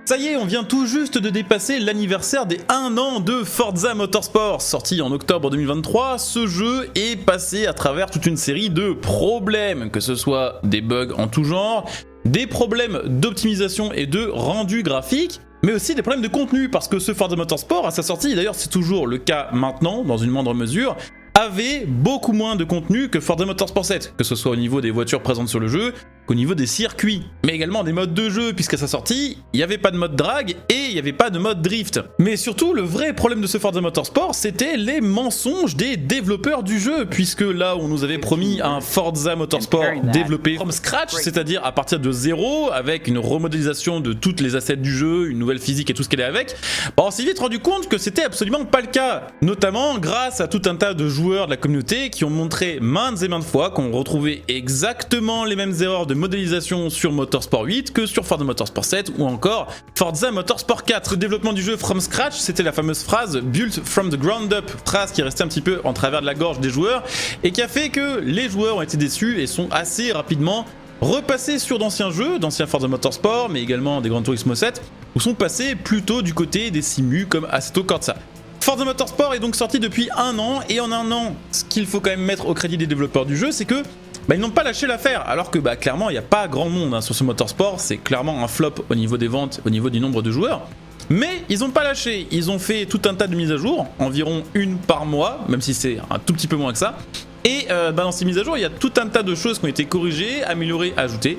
Ça y est, on vient tout juste de dépasser l'anniversaire des 1 an de Forza Motorsport. Sorti en octobre 2023, ce jeu est passé à travers toute une série de problèmes, que ce soit des bugs en tout genre, des problèmes d'optimisation et de rendu graphique, mais aussi des problèmes de contenu, parce que ce Forza Motorsport, à sa sortie, d'ailleurs c'est toujours le cas maintenant, dans une moindre mesure, avait beaucoup moins de contenu que Forza Motorsport 7, que ce soit au niveau des voitures présentes sur le jeu, qu'au niveau des circuits, mais également des modes de jeu, puisqu'à sa sortie, il n'y avait pas de mode drag et il n'y avait pas de mode drift. Mais surtout, le vrai problème de ce Forza Motorsport, c'était les mensonges des développeurs du jeu, puisque là où on nous avait promis un Forza Motorsport développé from scratch, c'est-à-dire à partir de zéro, avec une remodélisation de toutes les assets du jeu, une nouvelle physique et tout ce qu'elle est avec, on s'est vite rendu compte que c'était absolument pas le cas, notamment grâce à tout un tas de joueurs de la communauté qui ont montré maintes et maintes fois qu'on retrouvait exactement les mêmes erreurs de modélisation sur Motorsport 8 que sur Forza Motorsport 7 ou encore Forza Motorsport 4. Le développement du jeu from scratch, c'était la fameuse phrase built from the ground up, phrase qui restait un petit peu en travers de la gorge des joueurs et qui a fait que les joueurs ont été déçus et sont assez rapidement repassés sur d'anciens jeux, d'anciens Forza Motorsport, mais également des Gran Turismo 7, ou sont passés plutôt du côté des simus comme Assetto Corsa. Forza Motorsport est donc sorti depuis 1 an, et en 1 an, ce qu'il faut quand même mettre au crédit des développeurs du jeu, c'est que ils n'ont pas lâché l'affaire, alors que clairement il n'y a pas grand monde sur ce Motorsport, c'est clairement un flop au niveau des ventes, au niveau du nombre de joueurs. Mais ils n'ont pas lâché, ils ont fait tout un tas de mises à jour, environ une par mois, même si c'est un tout petit peu moins que ça. Et dans ces mises à jour, il y a tout un tas de choses qui ont été corrigées, améliorées, ajoutées.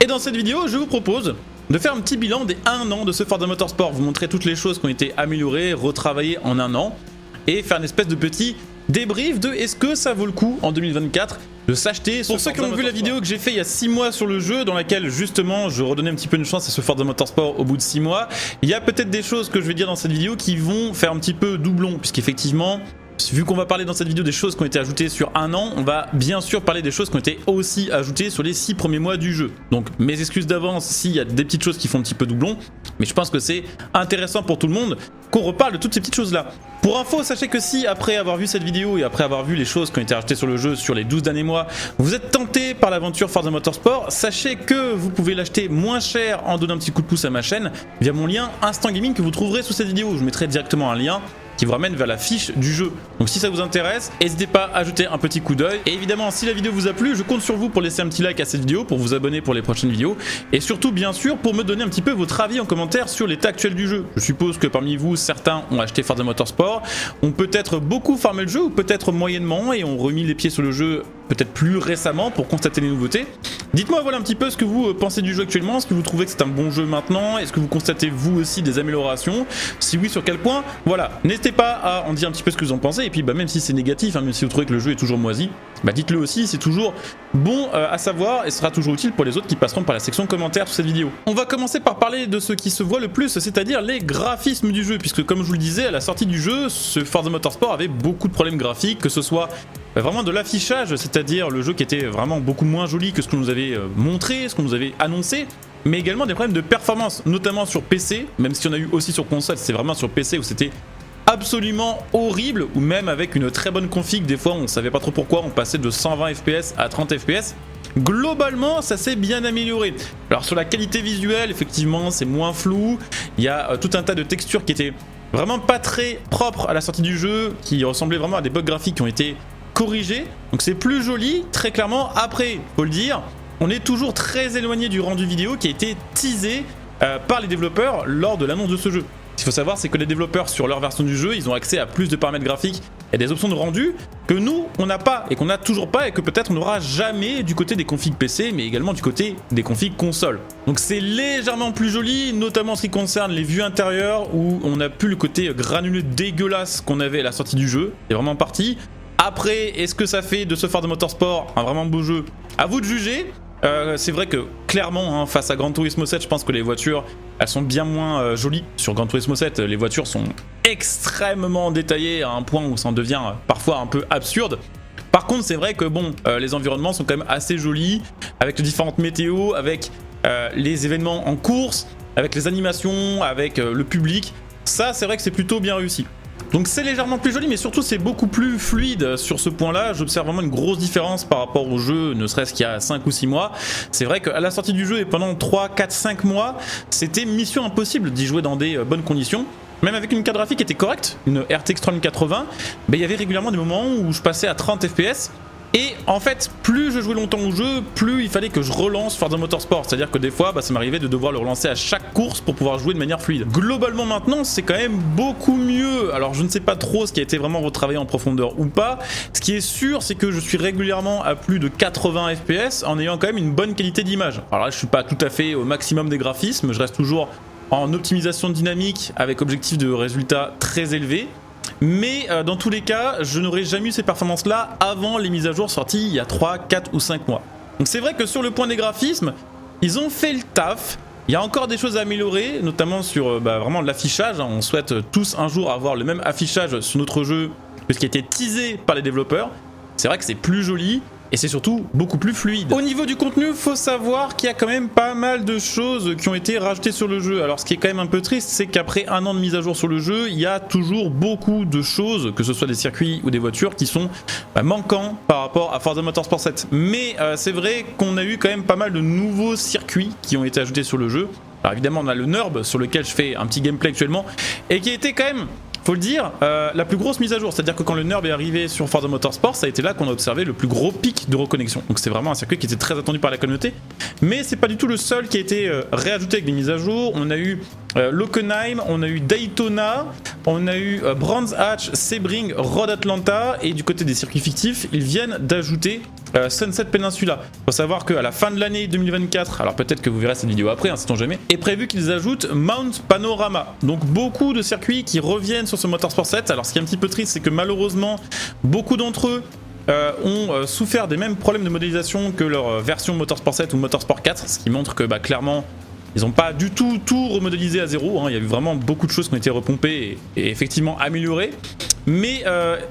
Et dans cette vidéo, je vous propose de faire un petit bilan des 1 an de ce Forza Motorsport, vous montrer toutes les choses qui ont été améliorées, retravaillées en 1 an, et faire une espèce de petit débrief de est-ce que ça vaut le coup en 2024 de s'acheter. Pour ceux qui ont vu la vidéo que j'ai fait il y a 6 mois sur le jeu, dans laquelle justement je redonnais un petit peu une chance à ce Forza Motorsport au bout de 6 mois, il y a peut-être des choses que je vais dire dans cette vidéo qui vont faire un petit peu doublon, puisqu'effectivement, vu qu'on va parler dans cette vidéo des choses qui ont été ajoutées sur 1 an, on va bien sûr parler des choses qui ont été aussi ajoutées sur les 6 premiers mois du jeu. Donc mes excuses d'avance s'il y a des petites choses qui font un petit peu doublon, mais je pense que c'est intéressant pour tout le monde qu'on reparle de toutes ces petites choses là. Pour info, sachez que si après avoir vu cette vidéo et après avoir vu les choses qui ont été ajoutées sur le jeu sur les 12 derniers mois, vous êtes tenté par l'aventure Forza Motorsport, sachez que vous pouvez l'acheter moins cher en donnant un petit coup de pouce à ma chaîne via mon lien Instant Gaming que vous trouverez sous cette vidéo. Je vous mettrai directement un lien qui vous ramène vers la fiche du jeu. Donc si ça vous intéresse, n'hésitez pas à jeter un petit coup d'œil. Et évidemment, si la vidéo vous a plu, je compte sur vous pour laisser un petit like à cette vidéo, pour vous abonner pour les prochaines vidéos, et surtout bien sûr pour me donner un petit peu votre avis en commentaire sur l'état actuel du jeu. Je suppose que parmi vous, certains ont acheté Forza Motorsport, ont peut-être beaucoup farmé le jeu, ou peut-être moyennement, et ont remis les pieds sur le jeu peut-être plus récemment pour constater les nouveautés. Dites-moi voilà un petit peu ce que vous pensez du jeu actuellement, est-ce que vous trouvez que c'est un bon jeu maintenant, est-ce que vous constatez vous aussi des améliorations, si oui sur quel point, voilà, n'hésitez pas à en dire un petit peu ce que vous en pensez, et puis même si c'est négatif, même si vous trouvez que le jeu est toujours moisi, dites-le aussi, c'est toujours bon à savoir et sera toujours utile pour les autres qui passeront par la section commentaires sous cette vidéo. On va commencer par parler de ce qui se voit le plus, c'est-à-dire les graphismes du jeu, puisque comme je vous le disais, à la sortie du jeu, ce Forza Motorsport avait beaucoup de problèmes graphiques, que ce soit vraiment de l'affichage, c'est-à-dire le jeu qui était vraiment beaucoup moins joli que ce qu'on nous avait montré, ce qu'on nous avait annoncé, mais également des problèmes de performance, notamment sur PC, même si on a eu aussi sur console, c'est vraiment sur PC où c'était absolument horrible, ou même avec une très bonne config, des fois on savait pas trop pourquoi on passait de 120 fps à 30 fps. Globalement ça s'est bien amélioré. Alors sur la qualité visuelle, effectivement c'est moins flou, il y a tout un tas de textures qui étaient vraiment pas très propres à la sortie du jeu, qui ressemblaient vraiment à des bugs graphiques qui ont été corrigés, donc c'est plus joli très clairement. Après, faut le dire, on est toujours très éloigné du rendu vidéo qui a été teasé par les développeurs lors de l'annonce de ce jeu. Ce qu'il faut savoir, c'est que les développeurs sur leur version du jeu, ils ont accès à plus de paramètres graphiques et des options de rendu que nous, on n'a pas et qu'on n'a toujours pas, et que peut-être on n'aura jamais du côté des configs PC, mais également du côté des configs console. Donc c'est légèrement plus joli, notamment en ce qui concerne les vues intérieures, où on n'a plus le côté granuleux dégueulasse qu'on avait à la sortie du jeu. C'est vraiment parti. Après, est-ce que ça fait de ce Forza Motorsport un vraiment beau jeu? À vous de juger. C'est vrai que clairement, face à Gran Turismo 7, je pense que les voitures, elles sont bien moins jolies. Sur Gran Turismo 7, les voitures sont extrêmement détaillées à un point où ça en devient parfois un peu absurde. Par contre, c'est vrai que les environnements sont quand même assez jolis, avec les différentes météos, avec les événements en course, avec les animations, avec le public. Ça, c'est vrai que c'est plutôt bien réussi. Donc c'est légèrement plus joli, mais surtout c'est beaucoup plus fluide sur ce point-là. J'observe vraiment une grosse différence par rapport au jeu, ne serait-ce qu'il y a 5 ou 6 mois. C'est vrai qu'à la sortie du jeu et pendant 3, 4, 5 mois, c'était mission impossible d'y jouer dans des bonnes conditions. Même avec une carte graphique qui était correcte, une RTX 3080, il y avait régulièrement des moments où je passais à 30 FPS. Et en fait, plus je jouais longtemps au jeu, plus il fallait que je relance Forza Motorsport. C'est-à-dire que des fois, ça m'arrivait de devoir le relancer à chaque course pour pouvoir jouer de manière fluide. Globalement maintenant, c'est quand même beaucoup mieux. Alors je ne sais pas trop ce qui a été vraiment retravaillé en profondeur ou pas. Ce qui est sûr, c'est que je suis régulièrement à plus de 80 FPS en ayant quand même une bonne qualité d'image. Alors là, je suis pas tout à fait au maximum des graphismes, je reste toujours en optimisation dynamique avec objectif de résultat très élevé. Mais dans tous les cas, je n'aurais jamais eu ces performances-là avant les mises à jour sorties il y a 3, 4 ou 5 mois. Donc c'est vrai que sur le point des graphismes, ils ont fait le taf. Il y a encore des choses à améliorer, notamment sur vraiment l'affichage. On souhaite tous un jour avoir le même affichage sur notre jeu que ce qui a été teasé par les développeurs. C'est vrai que c'est plus joli. Et c'est surtout beaucoup plus fluide. Au niveau du contenu, faut savoir qu'il y a quand même pas mal de choses qui ont été rajoutées sur le jeu. Alors ce qui est quand même un peu triste, c'est qu'après un an de mise à jour sur le jeu, il y a toujours beaucoup de choses, que ce soit des circuits ou des voitures, qui sont manquants par rapport à Forza Motorsport 7. Mais c'est vrai qu'on a eu quand même pas mal de nouveaux circuits qui ont été ajoutés sur le jeu. Alors évidemment on a le NURB sur lequel je fais un petit gameplay actuellement et qui a été quand même, faut le dire, la plus grosse mise à jour. C'est-à-dire que quand le NURB est arrivé sur Forza Motorsport, ça a été là qu'on a observé le plus gros pic de reconnexion. Donc c'est vraiment un circuit qui était très attendu par la communauté. Mais c'est pas du tout le seul qui a été réajouté avec des mises à jour. On a eu Lockenheim, on a eu Daytona, on a eu Brands Hatch, Sebring, Road Atlanta. Et du côté des circuits fictifs, ils viennent d'ajouter Sunset Peninsula. Faut savoir qu'à la fin de l'année 2024, alors peut-être que vous verrez cette vidéo après, sait-on jamais, est prévu qu'ils ajoutent Mount Panorama. Donc beaucoup de circuits qui reviennent sur ce Motorsport 7. Alors ce qui est un petit peu triste, c'est que malheureusement, beaucoup d'entre eux ont souffert des mêmes problèmes de modélisation que leur version Motorsport 7 ou Motorsport 4, ce qui montre que clairement, ils n'ont pas du tout remodélisé à zéro, hein. Il y a eu vraiment beaucoup de choses qui ont été repompées et effectivement améliorées. Mais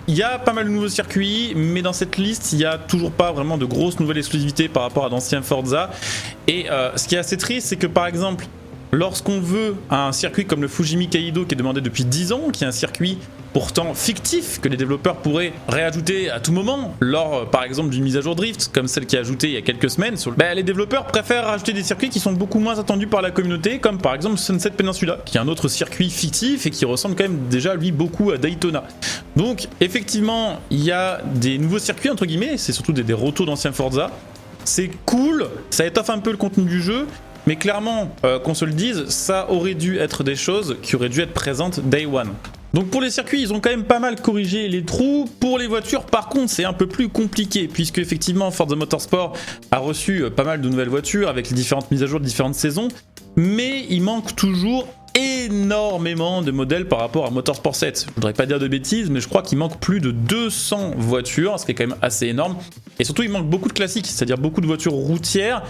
il y a pas mal de nouveaux circuits, mais dans cette liste, il n'y a toujours pas vraiment de grosses nouvelles exclusivités par rapport à d'anciens Forza. Et ce qui est assez triste, c'est que par exemple, lorsqu'on veut un circuit comme le Fujimi Kaido qui est demandé depuis 10 ans, qui est un circuit pourtant fictif que les développeurs pourraient réajouter à tout moment lors par exemple d'une mise à jour drift comme celle qui est ajoutée il y a quelques semaines, les développeurs préfèrent rajouter des circuits qui sont beaucoup moins attendus par la communauté, comme par exemple Sunset Peninsula qui est un autre circuit fictif et qui ressemble quand même déjà lui beaucoup à Daytona. Donc effectivement il y a des nouveaux circuits entre guillemets, c'est surtout des retours d'anciens Forza, c'est cool, ça étoffe un peu le contenu du jeu. Mais clairement, qu'on se le dise, ça aurait dû être des choses qui auraient dû être présentes Day One. Donc pour les circuits, ils ont quand même pas mal corrigé les trous. Pour les voitures, par contre, c'est un peu plus compliqué, puisque effectivement, Forza Motorsport a reçu pas mal de nouvelles voitures avec les différentes mises à jour de différentes saisons. Mais il manque toujours énormément de modèles par rapport à Motorsport 7. Je voudrais pas dire de bêtises, mais je crois qu'il manque plus de 200 voitures, ce qui est quand même assez énorme. Et surtout, il manque beaucoup de classiques, c'est-à-dire beaucoup de voitures routières,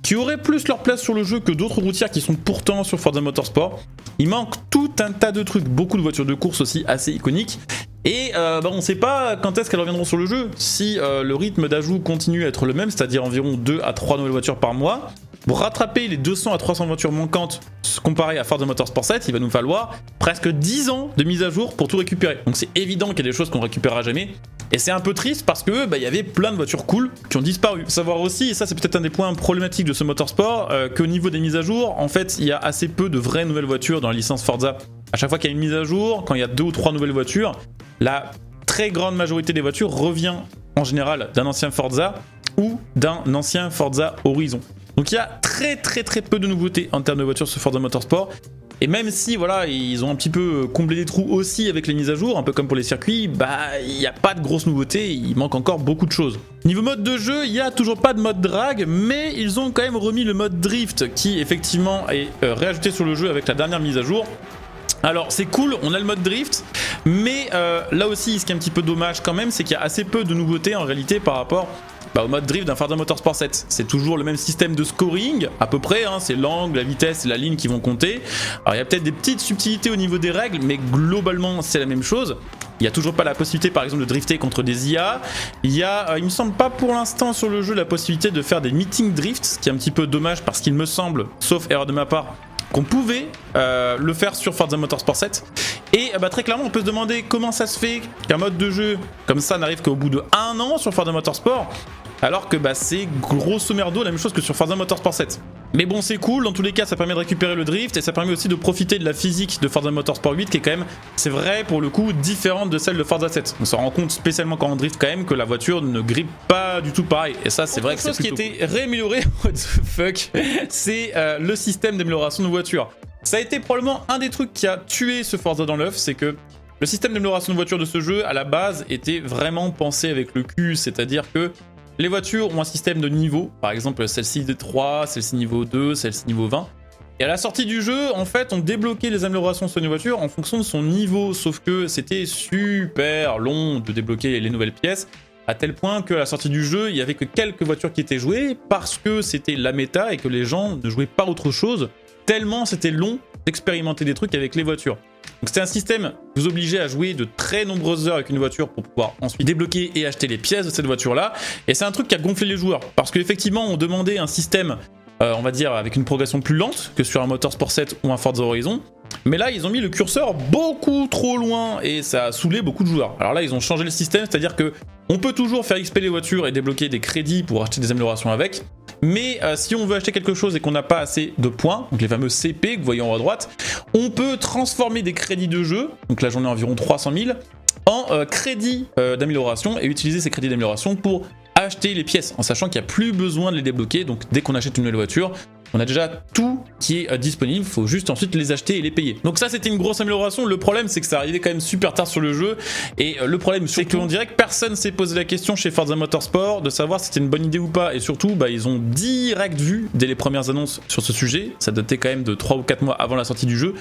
qui auraient plus leur place sur le jeu que d'autres routières qui sont pourtant sur Forza Motorsport. Il manque tout un tas de trucs, beaucoup de voitures de course aussi assez iconiques. Et on ne sait pas quand est-ce qu'elles reviendront sur le jeu. Si le rythme d'ajout continue à être le même, c'est-à-dire environ 2 à 3 nouvelles voitures par mois, pour rattraper les 200 à 300 voitures manquantes comparées à Forza Motorsport 7, il va nous falloir presque 10 ans de mise à jour pour tout récupérer. Donc c'est évident qu'il y a des choses qu'on ne récupérera jamais. Et c'est un peu triste parce que y avait plein de voitures cool qui ont disparu. Faut savoir aussi, et ça c'est peut-être un des points problématiques de ce Motorsport, qu'au niveau des mises à jour, en fait il y a assez peu de vraies nouvelles voitures dans la licence Forza. À chaque fois qu'il y a une mise à jour, quand il y a 2 ou 3 nouvelles voitures, la très grande majorité des voitures revient en général d'un ancien Forza ou d'un ancien Forza Horizon. Donc il y a très peu de nouveautés en termes de voitures sur Forza Motorsport. Et même si voilà, ils ont un petit peu comblé les trous aussi avec les mises à jour, un peu comme pour les circuits, il n'y a pas de grosses nouveautés, il manque encore beaucoup de choses. Niveau mode de jeu, il n'y a toujours pas de mode drag, mais ils ont quand même remis le mode drift qui effectivement est réajouté sur le jeu avec la dernière mise à jour. Alors c'est cool, on a le mode drift, mais là aussi ce qui est un petit peu dommage quand même, c'est qu'il y a assez peu de nouveautés en réalité par rapport au mode drift d'un Forza Motorsport 7. C'est toujours le même système de scoring, à peu près, hein, c'est l'angle, la vitesse et la ligne qui vont compter. Alors il y a peut-être des petites subtilités au niveau des règles, mais globalement c'est la même chose. Il n'y a toujours pas la possibilité par exemple de drifter contre des IA. Il y a, il me semble pas pour l'instant sur le jeu la possibilité de faire des meeting drifts, ce qui est un petit peu dommage parce qu'il me semble, sauf erreur de ma part, qu'on pouvait le faire sur Forza Motorsport 7. Et très clairement on peut se demander comment ça se fait qu'un mode de jeu comme ça n'arrive qu'au bout de 1 an sur Forza Motorsport, alors que c'est grosso merdo la même chose que sur Forza Motorsport 7. Mais bon, c'est cool, dans tous les cas ça permet de récupérer le drift et ça permet aussi de profiter de la physique de Forza Motorsport 8 qui est quand même, c'est vrai pour le coup, différente de celle de Forza 7. On se rend compte spécialement quand on drift quand même que la voiture ne grippe pas du tout pareil, et ça c'est vrai que c'est plutôt cool. Ce qui était réamélioré, what the fuck, c'est le système d'amélioration de voiture. Ça a été probablement un des trucs qui a tué ce Forza dans l'œuf, c'est que le système d'amélioration de voiture de ce jeu à la base était vraiment pensé avec le cul, c'est-à-dire que les voitures ont un système de niveau, par exemple celle-ci de 3, celle-ci niveau 2, celle-ci niveau 20. Et à la sortie du jeu, en fait, on débloquait les améliorations sur une voiture en fonction de son niveau, sauf que c'était super long de débloquer les nouvelles pièces, à tel point qu'à la sortie du jeu, il n'y avait que quelques voitures qui étaient jouées, parce que c'était la méta et que les gens ne jouaient pas autre chose, tellement c'était long d'expérimenter des trucs avec les voitures. Donc c'était un système qui vous obligeait à jouer de très nombreuses heures avec une voiture pour pouvoir ensuite débloquer et acheter les pièces de cette voiture-là. Et c'est un truc qui a gonflé les joueurs, parce qu'effectivement on demandait un système, on va dire, avec une progression plus lente que sur un Motorsport 7 ou un Forza Horizon. Mais là ils ont mis le curseur beaucoup trop loin et ça a saoulé beaucoup de joueurs. Alors là ils ont changé le système, c'est-à-dire que on peut toujours faire XP les voitures et débloquer des crédits pour acheter des améliorations avec. Mais si on veut acheter quelque chose et qu'on n'a pas assez de points, donc les fameux CP que vous voyez en haut à droite, on peut transformer des crédits de jeu, donc là j'en ai environ 300 000, en crédits d'amélioration et utiliser ces crédits d'amélioration pour acheter les pièces, en sachant qu'il n'y a plus besoin de les débloquer. Donc dès qu'on achète une nouvelle voiture, on a déjà tout qui est disponible, il faut juste ensuite les acheter et les payer. Donc ça c'était une grosse amélioration. Le problème c'est que ça arrivait quand même super tard sur le jeu, et le problème c'est qu'on dirait que personne s'est posé la question chez Forza Motorsport de savoir si c'était une bonne idée ou pas, et surtout ils ont direct vu dès les premières annonces sur ce sujet, ça datait quand même de 3 ou 4 mois avant la sortie du jeu,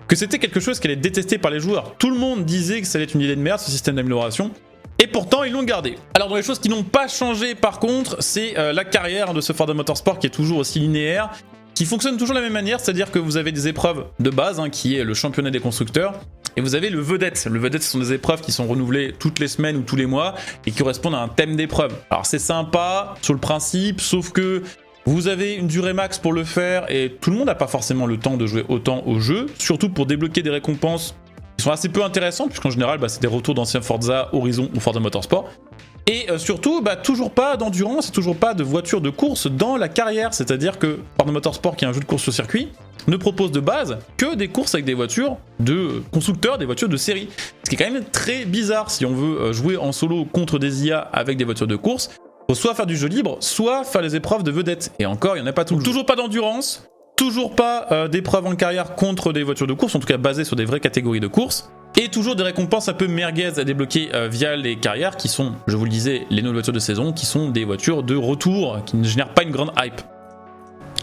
que c'était quelque chose qui allait être détesté par les joueurs. Tout le monde disait que ça allait être une idée de merde ce système d'amélioration. Et pourtant ils l'ont gardé. Alors dans les choses qui n'ont pas changé par contre, c'est la carrière de ce Forza Motorsport qui est toujours aussi linéaire, qui fonctionne toujours de la même manière, c'est-à-dire que vous avez des épreuves de base, qui est le championnat des constructeurs, et vous avez le vedette. Le vedette, ce sont des épreuves qui sont renouvelées toutes les semaines ou tous les mois, et qui correspondent à un thème d'épreuve. Alors c'est sympa sur le principe, sauf que vous avez une durée max pour le faire, et tout le monde n'a pas forcément le temps de jouer autant au jeu, surtout pour débloquer des récompenses qui sont assez peu intéressantes, puisqu'en général c'est des retours d'anciens Forza Horizon ou Forza Motorsport. Et surtout, toujours pas d'endurance et toujours pas de voiture de course dans la carrière. C'est-à-dire que Forza Motorsport, qui est un jeu de course sur circuit, ne propose de base que des courses avec des voitures de constructeurs, des voitures de série. Ce qui est quand même très bizarre si on veut jouer en solo contre des IA avec des voitures de course. Faut soit faire du jeu libre, soit faire les épreuves de vedettes. Et encore, il n'y en a pas tout. Toujours pas d'endurance, toujours pas d'épreuves en carrière contre des voitures de course, en tout cas basées sur des vraies catégories de course. Et toujours des récompenses un peu merguez à débloquer via les carrières qui sont, je vous le disais, les nouvelles voitures de saison, qui sont des voitures de retour, qui ne génèrent pas une grande hype.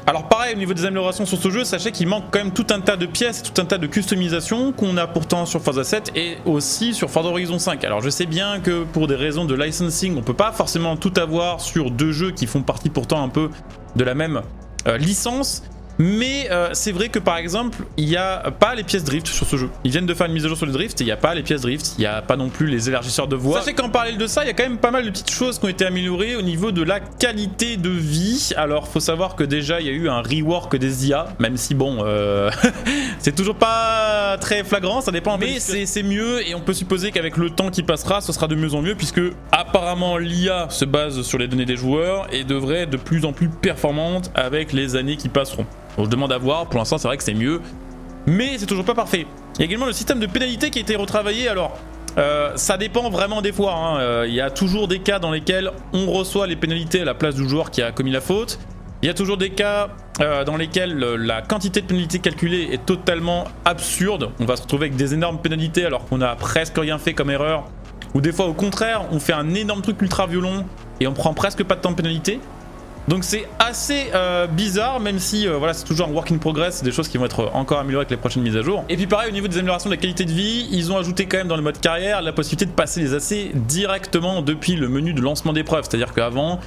Alors pareil, au niveau des améliorations sur ce jeu, sachez qu'il manque quand même tout un tas de pièces, tout un tas de customisations qu'on a pourtant sur Forza 7 et aussi sur Forza Horizon 5. Alors je sais bien que pour des raisons de licensing, on peut pas forcément tout avoir sur deux jeux qui font partie pourtant un peu de la même licence. Mais c'est vrai que par exemple, il n'y a pas les pièces drift sur ce jeu. Ils viennent de faire une mise à jour sur le drift et il n'y a pas les pièces drift, il n'y a pas non plus les élargisseurs de voix. Sachez qu'en parallèle de ça, il y a quand même pas mal de petites choses qui ont été améliorées au niveau de la qualité de vie. Alors faut savoir que déjà il y a eu un rework des IA, même si bon, c'est toujours pas très flagrant, ça dépend un peu. Mais c'est mieux et on peut supposer qu'avec le temps qui passera, ce sera de mieux en mieux, puisque apparemment l'IA se base sur les données des joueurs et devrait être de plus en plus performante avec les années qui passeront. On se demande à voir, pour l'instant c'est vrai que c'est mieux, mais c'est toujours pas parfait. Il y a également le système de pénalité qui a été retravaillé, alors ça dépend vraiment des fois, il y a toujours des cas dans lesquels on reçoit les pénalités à la place du joueur qui a commis la faute. Il y a toujours des cas dans lesquels la quantité de pénalités calculée est totalement absurde. On va se retrouver avec des énormes pénalités alors qu'on a presque rien fait comme erreur. Ou des fois au contraire, on fait un énorme truc ultra violent et on prend presque pas de temps de pénalité. Donc c'est assez bizarre, même si voilà, c'est toujours un work in progress, c'est des choses qui vont être encore améliorées avec les prochaines mises à jour. Et puis pareil, au niveau des améliorations de la qualité de vie, ils ont ajouté quand même dans le mode carrière la possibilité de passer les AC directement depuis le menu de lancement d'épreuve. C'est-à-dire qu'avant,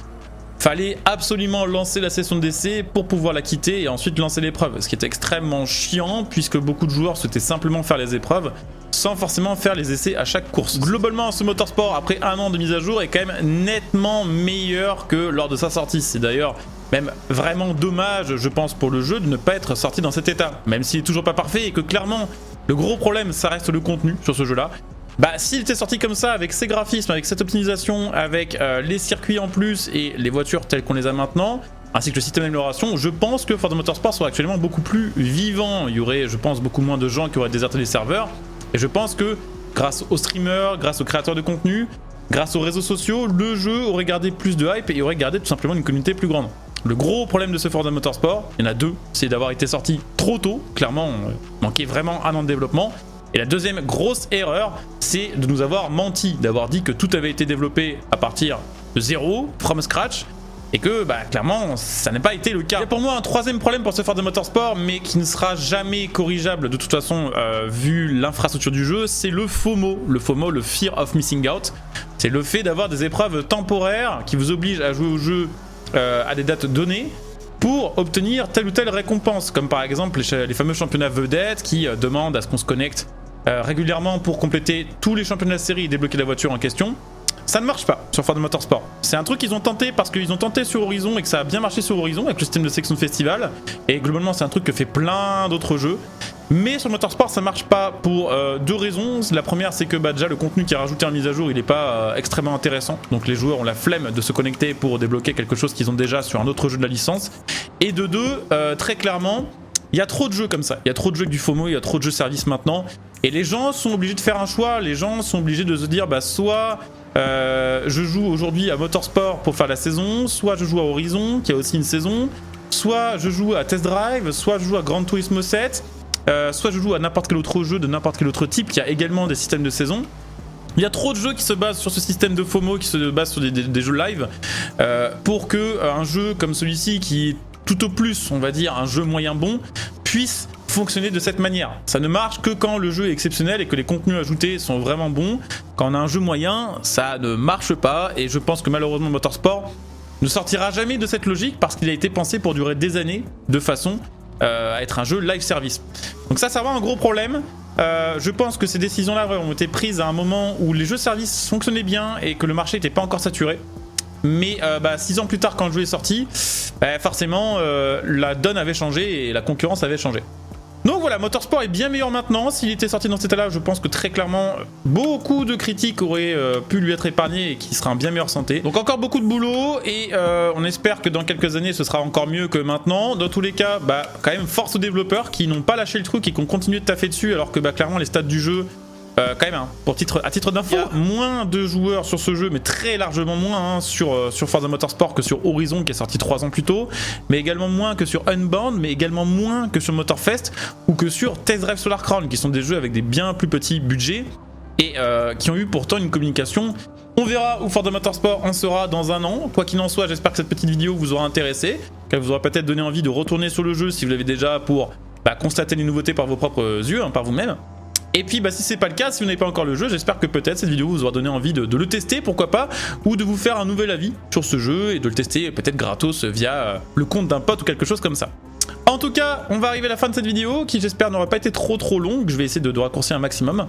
fallait absolument lancer la session d'essai pour pouvoir la quitter et ensuite lancer l'épreuve. Ce qui est extrêmement chiant puisque beaucoup de joueurs souhaitaient simplement faire les épreuves sans forcément faire les essais à chaque course. Globalement, ce Motorsport, après un an de mise à jour, est quand même nettement meilleur que lors de sa sortie. C'est d'ailleurs même vraiment dommage, je pense, pour le jeu de ne pas être sorti dans cet état. Même s'il est toujours pas parfait et que clairement, Le gros problème, ça reste le contenu sur ce jeu-là. Bah, s'il était sorti comme ça, avec ces graphismes, avec cette optimisation, avec les circuits en plus et les voitures telles qu'on les a maintenant, ainsi que le système d'amélioration, je pense que Forza Motorsport serait actuellement beaucoup plus vivant. Il y aurait, je pense, beaucoup moins de gens qui auraient déserté les serveurs. Et je pense que grâce aux streamers, grâce aux créateurs de contenu, grâce aux réseaux sociaux, le jeu aurait gardé plus de hype et aurait gardé tout simplement une communauté plus grande. Le gros problème de ce Forza Motorsport, il y en a deux, c'est d'avoir été sorti trop tôt. Clairement, on manquait vraiment un an de développement. Et la deuxième grosse erreur, c'est de nous avoir menti, d'avoir dit que tout avait été développé à partir de zéro, from scratch, et que bah, clairement ça n'a pas été le cas. Il y a pour moi un troisième problème pour ce Forza Motorsport, mais qui ne sera jamais corrigeable de toute façon vu l'infrastructure du jeu, c'est le FOMO. Le FOMO, le Fear of Missing Out. C'est le fait d'avoir des épreuves temporaires qui vous obligent à jouer au jeu à des dates données pour obtenir telle ou telle récompense, comme par exemple les fameux championnats vedettes qui demandent à ce qu'on se connecte régulièrement pour compléter tous les championnats de série et débloquer la voiture en question. Ça ne marche pas sur Forza Motorsport. C'est un truc qu'ils ont tenté parce qu'ils ont tenté sur Horizon et que ça a bien marché sur Horizon avec le système de section de festival. Et globalement, c'est un truc que fait plein d'autres jeux. Mais sur Motorsport, ça marche pas pour deux raisons. La première, c'est que bah, déjà le contenu qui est rajouté en mise à jour, il n'est pas extrêmement intéressant. Donc les joueurs ont la flemme de se connecter pour débloquer quelque chose qu'ils ont déjà sur un autre jeu de la licence. Et de deux, très clairement, il y a trop de jeux comme ça. Il y a trop de jeux avec du FOMO, il y a trop de jeux service maintenant. Et les gens sont obligés de faire un choix. Les gens sont obligés de se dire, bah soit je joue aujourd'hui à Motorsport pour faire la saison, soit je joue à Horizon, qui a aussi une saison, soit je joue à Test Drive, soit je joue à Gran Turismo 7, soit je joue à n'importe quel autre jeu de n'importe quel autre type qui a également des systèmes de saison. Il y a trop de jeux qui se basent sur ce système de FOMO, qui se basent sur des jeux live, pour que un jeu comme celui-ci, qui est tout au plus, on va dire, un jeu moyen bon, puisse fonctionner de cette manière. Ça ne marche que quand le jeu est exceptionnel et que les contenus ajoutés sont vraiment bons. Quand on a un jeu moyen, ça ne marche pas, et je pense que malheureusement Motorsport ne sortira jamais de cette logique parce qu'il a été pensé pour durer des années de façon à être un jeu live service. Donc ça, c'est vraiment un gros problème. Je pense que ces décisions-là ont été prises à un moment où les jeux service fonctionnaient bien et que le marché n'était pas encore saturé. Mais 6 ans plus tard, quand le jeu est sorti, forcément la donne avait changé et la concurrence avait changé. Donc voilà, Motorsport est bien meilleur maintenant. S'il était sorti dans cet état-là, je pense que très clairement, beaucoup de critiques auraient pu lui être épargnées et qu'il sera en bien meilleure santé. Donc encore beaucoup de boulot et on espère que dans quelques années, ce sera encore mieux que maintenant. Dans tous les cas, quand même, force aux développeurs qui n'ont pas lâché le truc et qui ont continué de taffer dessus, alors que clairement, les stats du jeu... quand même, hein, à titre d'info, il y a moins de joueurs sur ce jeu, mais très largement moins sur Forza Motorsport que sur Horizon qui est sorti 3 ans plus tôt, mais également moins que sur Unbound, mais également moins que sur Motorfest ou que sur Test Drive Solar Crown, qui sont des jeux avec des bien plus petits budgets et qui ont eu pourtant une communication. On verra où Forza Motorsport en sera dans un an. Quoi qu'il en soit, j'espère que cette petite vidéo vous aura intéressé, qu'elle vous aura peut-être donné envie de retourner sur le jeu si vous l'avez déjà pour constater les nouveautés par vos propres yeux, hein, par vous-même. Et puis si c'est pas le cas, si vous n'avez pas encore le jeu, j'espère que peut-être cette vidéo vous aura donné envie de le tester, pourquoi pas, ou de vous faire un nouvel avis sur ce jeu et de le tester peut-être gratos via le compte d'un pote ou quelque chose comme ça. En tout cas, on va arriver à la fin de cette vidéo qui j'espère n'aura pas été trop longue, je vais essayer de raccourcir un maximum.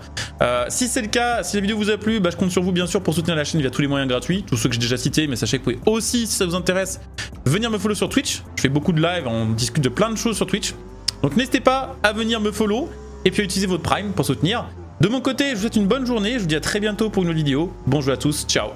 Si c'est le cas, si la vidéo vous a plu, je compte sur vous bien sûr pour soutenir la chaîne via tous les moyens gratuits, tous ceux que j'ai déjà cités, mais sachez que vous pouvez aussi, si ça vous intéresse, venir me follow sur Twitch. Je fais beaucoup de live, on discute de plein de choses sur Twitch. Donc n'hésitez pas à venir me follow et puis à utiliser votre Prime pour soutenir. De mon côté, je vous souhaite une bonne journée, je vous dis à très bientôt pour une nouvelle vidéo. Bon jeu à tous, ciao.